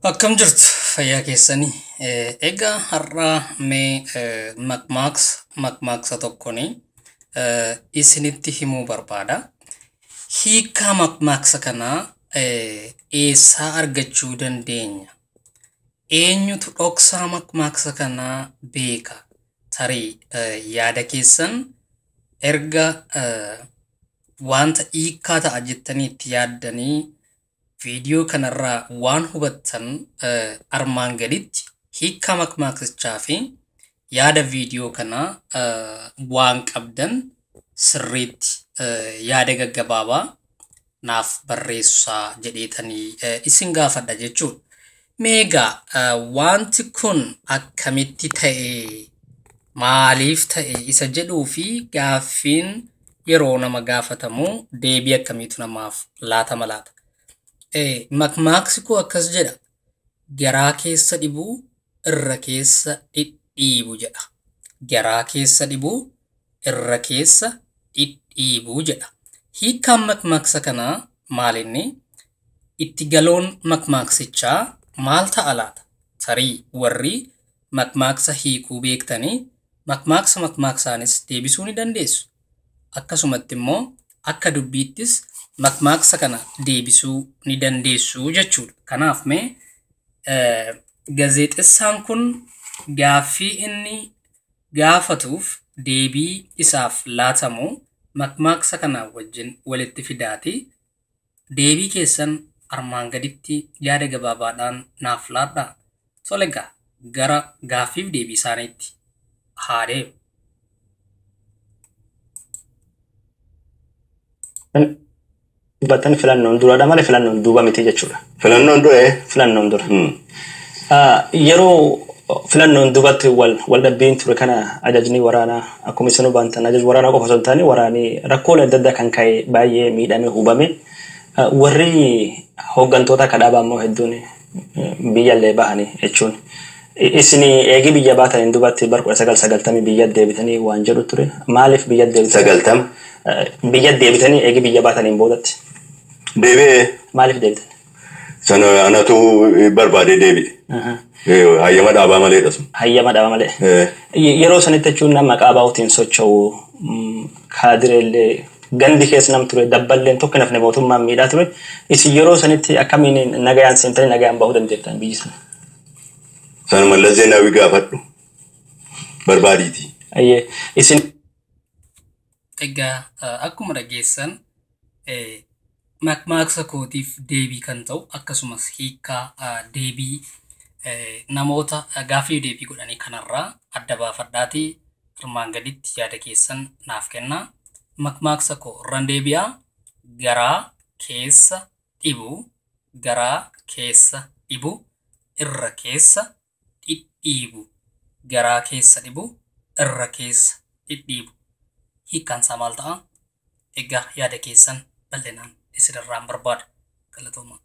Akkam jirtu fayyaa keessanii egaa har'a mee makmaaksa tokkoni isinitti himuu barbaada. Hiikaa makmaaksa kanaa eessaa argachuu dandeenya? Eenyutu dhoksaa makmaaksa kanaa beeka? Tarii yaada keessan erga wanta hiikaa ta'a jettanii itti yaaddanii video kanarraa waan hubattan armaan gaditti hiikaa makmaaksichaa fi yaada video kanaa waan qabdan sirriitti yaada gaggabaabaa naaf barreessaa jedheetanii isin gaafadha jechuudha. Meegaa wanti kun akkamitti ta'e maaliif ta'e isa jedhuu fi gaaffiin yeroo nama gaafatamu deebii akkamiitu namaaf laatama laata? Makmaaksi koo akkas jedha. Garaa keessa dhibuu irra keessa dhidhiibu jedha. Garaa keessa dhibuu irra keessa dhidhiibu jedha. Hiikaan makmaaksa kanaa maalinni? Itti galoon makmaaksichaa maal ta'a laata? Tarii warri makmaaksa hiikuu beektanii makmaaksaanis deebisuu ni dandeessu. Akkasumatti immoo akka dubbiittis makmaaksa kana deebisuu ni dandeessu jechuudha. Kanaaf mee gaazexessaan kun gaaffii inni gaafatuuf deebii isaaf laatamu makmaaksa kana wajjin walitti fidaati. Deebii keessan armaan gaditti yaada gabaabaadhaan naaf laadhaa. Tolegaa gara gaaffiif deebii isaaniitti haa deemu. Batan filannoon dura malee filannoon duuba miti jechuudha. Filannoon dura. Yeroo filannoon duubatti wal dhabbiin ture kana ajajni waraanaa akkuma isin hubantan ajaj waraanaa qofa osoo hin taane waraanii rakkoolee adda addaa kan ka'e baay'ee miidhamee hubame warri hooggantoota akka dhaabaa immoo hedduun biyyallee bahanii jechuun. Isin eegi biyya baataniin duubatti bara 1990 biyya deebitanii waan jedhu ture. Maaliif biyya deebitanii? 90 biyya deebitanii eegi biyya baataniin boodatti. Deebi'ee Maaliif deebitan? sana anatu barbaade deebi'e. Hayyama dhaabaa maleedha sun. Hayyama dhaabaa malee. Yeroo sanitti jechuun nama maqaa baa'uutiin socho'u kaadireellee gandi keessa nam ture dabballeen tokko nafne mootummaan miidhaa ture. Isin yeroo sanitti akkamiin nagayaan seentanii nagayaan bahuu dandeettan biyyi sana? Sana Mallas Zeenaawii gaafadhu barbaadiiti. Isin Egaa akkuma dhageessan makmaaksa kootiif deebii kan ta'u akkasumas hiikaa deebii namoota gaaffii deebii godhanii kanarraa adda baafadhaatii armaan gaditti yaada keessan naaf kennaa. Makmaaksa koo irraan deebi'aa. Garaa keessa dhibuu, garaa keessa dhibuu, irra keessa dhidhiibu. Garaa keessa dhibuu, irra keessa dhidhiibu. Hiikkaan isaa maal ta'a? Egaa yaada keessan bal'inaan isinirraan barbaada. Galatooma.